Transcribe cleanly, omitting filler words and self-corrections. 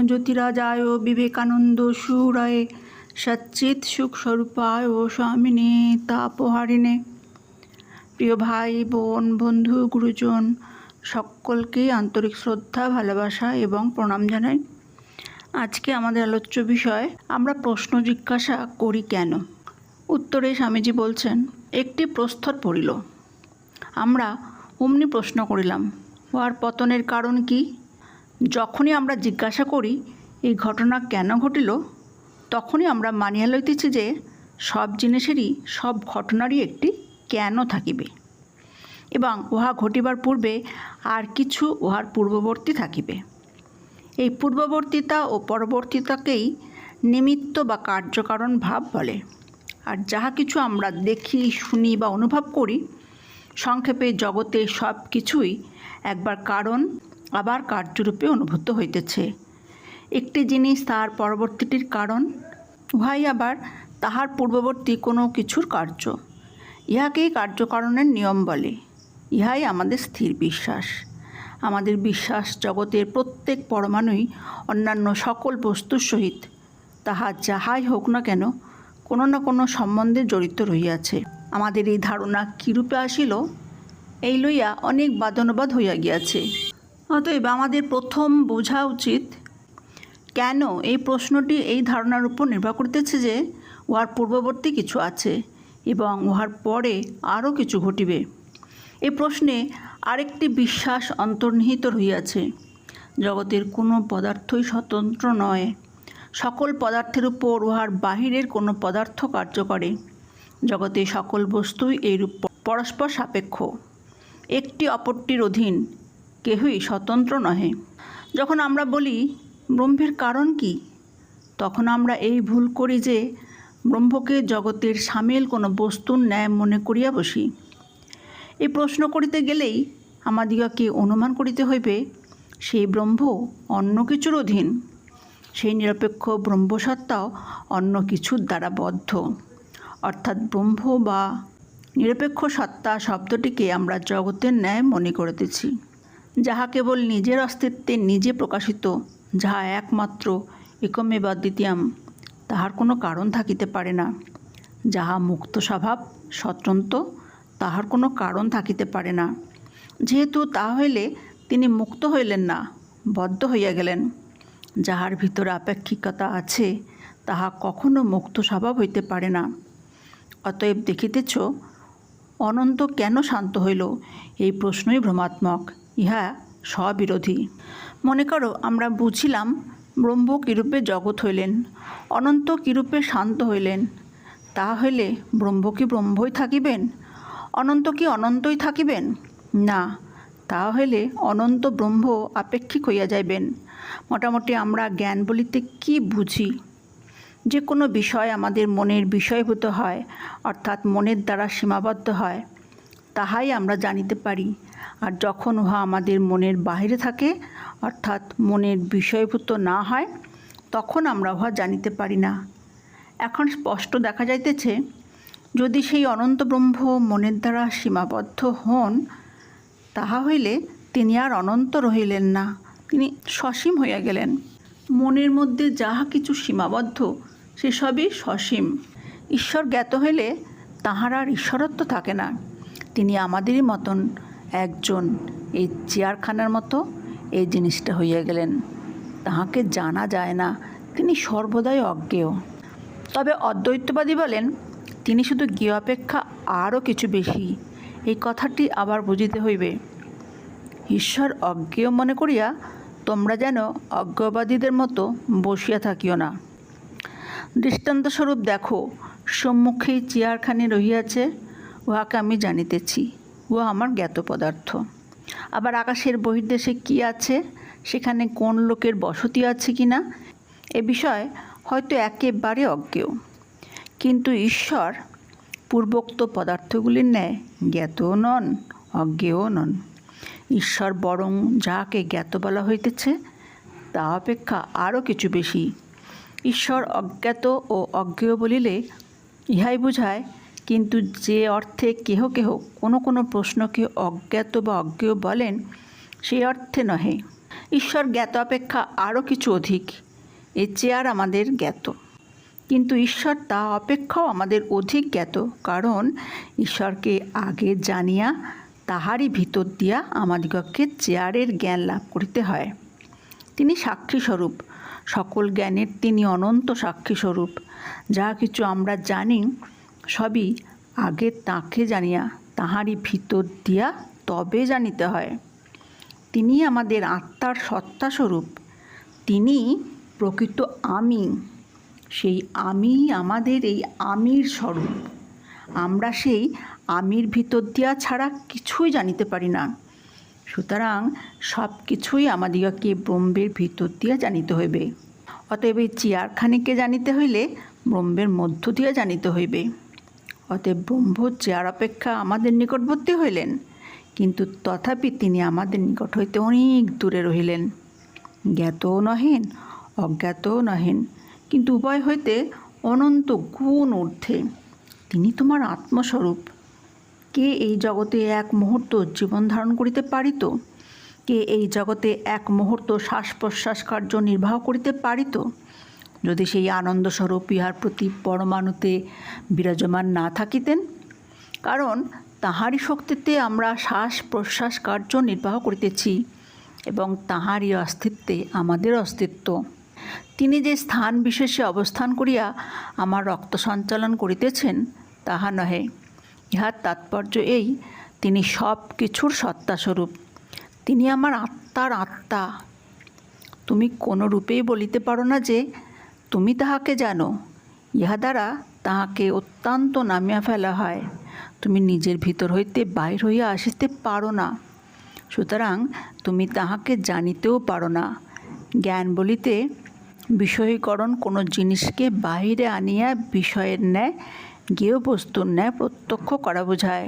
জ্যোতিরাজায় বিবেকানন্দ সুরায়ে সচ্চিৎ সুখস্বরূপায় স্বামিনে তাপহারিণে। প্রিয় ভাই বোন, বন্ধু, গুরুজন সকলকে আন্তরিক শ্রদ্ধা, ভালোবাসা এবং প্রণাম জানাই। আজকে আমাদের আলোচ্য বিষয়, আমরা প্রশ্ন জিজ্ঞাসা করি কেন। উত্তরে স্বামীজি বলছেন, একটি প্রস্তর পড়িল, আমরা অমনি প্রশ্ন করিলাম, উহার পতনের কারণ কি? যখনই আমরা জিজ্ঞাসা করি এই ঘটনা কেন ঘটিল, তখনই আমরা মানিয়া লইতেছি যে সব জিনিসেরই, সব ঘটনারই একটি কেন থাকিবে, এবং উহা ঘটিবার পূর্বে আর কিছু উহার পূর্ববর্তী থাকিবে। এই পূর্ববর্তীতা ও পরবর্তীতাকেই নিমিত্ত বা কার্যকারণ ভাব বলে। আর যাহা কিছু আমরা দেখি, শুনি বা অনুভব করি, সংক্ষেপে জগতে সব কিছুই একবার কারণ আবার কার্যরূপে অনুভূত হইতেছে। একটি জিনিস তাহার পরবর্তীটির কারণ, উহাই আবার তাহার পূর্ববর্তী কোনো কিছুর কার্য। ইহাকেই কার্যকারণের নিয়ম বলে। ইহাই আমাদের স্থির বিশ্বাস। আমাদের বিশ্বাস জগতের প্রত্যেক পরমাণুই অন্যান্য সকল বস্তুর সহিত, তাহা যাহাই হোক না কেন, কোনো না কোনো সম্বন্ধে জড়িত রহিয়াছে। আমাদের এই ধারণা কীরূপে আসিল, এই লইয়া অনেক বাদানুবাদ হইয়া গিয়াছে। অতএব আমাদের প্রথম বোঝা উচিত, কেন এই প্রশ্নটি এই ধারণার উপর নির্ভর করতেছে যে উহার পূর্ববর্তী কিছু আছে এবং উহার পরে আরও কিছু ঘটিবে। এই প্রশ্নে আরেকটি বিশ্বাস অন্তর্নিহিত রহিয়াছে, জগতের কোনো পদার্থই স্বতন্ত্র নয়। সকল পদার্থের উপর উহার বাহিরের কোনো পদার্থ কার্য করে। জগতে সকল বস্তুই এইরূপ পরস্পর সাপেক্ষ, একটি অপরটির অধীন, কেহই স্বতন্ত্র নহে। যখন আমরা বলি ব্রহ্মের কারণ কি, তখন আমরা এই ভুল করি যে ব্রহ্মকে জগতের সামিল কোনো বস্তুর ন্যায় মনে করিয়া বসি। এই প্রশ্ন করিতে গেলেই আমাদিগকে অনুমান করিতে হইবে সেই ব্রহ্ম অন্য কিছুর অধীন, সেই নিরপেক্ষ ব্রহ্মসত্তাও অন্য কিছুর দ্বারা বদ্ধ। অর্থাৎ ব্রহ্ম বা নিরপেক্ষ সত্তা শব্দটিকে আমরা জগতের ন্যায় মনে করিতেছি, যাহা কেবল নিজের অস্তিত্বে নিজে প্রকাশিত, যাহা একমাত্র একমেবা দ্বিতীয়াম, তাহার কোনো কারণ থাকিতে পারে না। যাহা মুক্ত স্বভাব, স্বতন্ত্র, তাহার কোনো কারণ থাকিতে পারে না। যেহেতু তাহা হইলে তিনি মুক্ত হইলেন না, বদ্ধ হইয়া গেলেন। যাহার ভিতরে আপেক্ষিকতা আছে, তাহা কখনো মুক্ত স্বভাব হইতে পারে না। অতএব দেখিতেছ, অনন্ত কেন শান্ত হইল, এই প্রশ্নই ভ্রমাত্মক, ইহা স্ববিরোধী। মনে করো আমরা বুঝিলাম ব্রহ্ম কিরূপে জগৎ হইলেন, অনন্ত কিরূপে শান্ত হইলেন। তাহা হইলে ব্রহ্ম কি ব্রহ্মই থাকিবেন, অনন্ত কি অনন্তই থাকিবেন? না, তাহা হইলে অনন্ত ব্রহ্ম আপেক্ষিক হইয়া যাইবেন। মোটামুটি আমরা জ্ঞান বলিতে কি বুঝি? যে কোনো বিষয় আমাদের মনের বিষয়ভূত হয়, অর্থাৎ মনের দ্বারা সীমাবদ্ধ হয়, তাহাই আমরা জানিতে পারি। আর যখন উহা আমাদের মনের বাহিরে থাকে, অর্থাৎ মনের বিষয়ভূত না হয়, তখন আমরা উহা জানিতে পারি না। এখন স্পষ্ট দেখা যাইতেছে, যদি সেই অনন্ত ব্রহ্ম মনের দ্বারা সীমাবদ্ধ হন, তাহা হইলে তিনি আর অনন্ত রহিলেন না, তিনি সসীম হইয়া গেলেন। মনের মধ্যে যাহা কিছু সীমাবদ্ধ, সেসবই সসীম। ঈশ্বর জ্ঞাত হইলে তাহার আর ঈশ্বরত্ব থাকে না। তিনি আমাদেরই মতন একজন, এই চেয়ারখানার মতো এই জিনিসটা হইয়া গেলেন। তাহাকে জানা যায় না, তিনি সর্বদাই অজ্ঞেয়। তবে অদ্বৈতবাদী বলেন, তিনি শুধু জ্ঞেয় অপেক্ষা আরও কিছু বেশি। এই কথাটি আবার বুঝিতে হইবে। ঈশ্বর অজ্ঞেয় মনে করিয়া তোমরা যেন অজ্ঞবাদীদের মতো বসিয়া থাকিও না। দৃষ্টান্তস্বরূপ দেখো, সম্মুখেই চেয়ারখানি রহিয়াছে, উহাকে আমি জানিতেছি, উহা আমার জ্ঞাত পদার্থ। আবার আকাশের বহির্দেশে কি আছে, সেখানে কোন লোকের বসতি আছে কি না, এ বিষয়ে হয়তো একেবারে অজ্ঞেয়। কিন্তু ঈশ্বর পূর্বোক্ত পদার্থগুলির ন্যায় জ্ঞাতও নন, অজ্ঞেয়ও নন। ঈশ্বর বরং যাহাকে জ্ঞাত বলা হইতেছে, তা অপেক্ষা আরও কিছু বেশি। ঈশ্বর অজ্ঞাত ও অজ্ঞেয় বলিলে ইহাই বুঝায়, কিন্তু যে অর্থে কেহ কেহ কোনো কোনো প্রশ্নকে অজ্ঞাত বা অজ্ঞেয় বলেন, সেই অর্থে নহে। ঈশ্বর জ্ঞাত অপেক্ষা আরও কিছু অধিক, এর চেয়ে আমাদের জ্ঞাত। কিন্তু ঈশ্বর তা অপেক্ষাও আমাদের অধিক জ্ঞাত, কারণ ঈশ্বরকে আগে জানিয়া তাহারই ভিতর দিয়া আমাদিগকে চেয়ারের জ্ঞান লাভ করিতে হয়। তিনি সাক্ষীস্বরূপ, সকল জ্ঞানের তিনি অনন্ত সাক্ষীস্বরূপ। যাহা কিছু আমরা জানি সবই আগে তাঁকে জানিয়া তাহারই ভিতর দিয়া তবে জানিতে হয়। তিনি আমাদের আত্মার সত্তাস্বরূপ, তিনি প্রকৃত আমি। সেই আমি আমাদের এই আমির স্বরূপ। আমরা সেই আমির ভিতর দিয়া ছাড়া কিছুই জানিতে পারি না। সুতরাং সব কিছুই আমাদিগকে ব্রহ্মের ভিতর দিয়া জানিতে হইবে। অতএব এই চেয়ারখানিকে জানিতে হইলে ব্রহ্মের মধ্য দিয়া জানিতে হইবে। অতএব ব্রহ্ম চেয়ার অপেক্ষা আমাদের নিকটবর্তী হইলেন, কিন্তু তথাপি তিনি আমাদের নিকট হইতে অনেক দূরে রহিলেন। জ্ঞাতও নহেন, অজ্ঞাতও নহেন, কিন্তু উভয় হইতে অনন্ত গুণ ঊর্ধ্বে। তিনি তোমার আত্মস্বরূপ। কে এই জগতে এক মুহূর্ত জীবন ধারণ করিতে পারিত? কে এই জগতে এক মুহূর্ত শ্বাস প্রশ্বাস কার্য নির্বাহ করিতে পারিত, যদি সেই আনন্দস্বরূপ ইহার প্রতি পরমাণুতে বিরাজমান না থাকিতেন? কারণ তাহারই শক্তিতে আমরা শ্বাস প্রশ্বাস কার্য নির্বাহ করিতেছি, এবং তাহারই অস্তিত্বে আমাদের অস্তিত্ব। তিনি যে স্থান বিশেষে অবস্থান করিয়া আমার রক্ত সঞ্চালন করিতেছেন তাহা নহে। ইহার তাৎপর্য এই, তিনি সব কিছুর সত্তাস্বরূপ। তিনি আমার আত্মার আত্মা। তুমি কোনো রূপেই বলিতে পারো না যে তুমি তাহাকে জানো। ইহা দ্বারা তাহাকে অত্যন্ত নামিয়া ফেলা হয়। তুমি নিজের ভিতর হইতে বাহির হইয়া আসিতে পারো না, সুতরাং তুমি তাহাকে জানিতেও পারো না। জ্ঞান বলিতে বিষয়ীকরণ কোনো জিনিসকে বাহিরে আনিয়া বিষয়ের ন্যায় জ্ঞেয় বস্তুর ন্যায় প্রত্যক্ষ করা বোঝায়।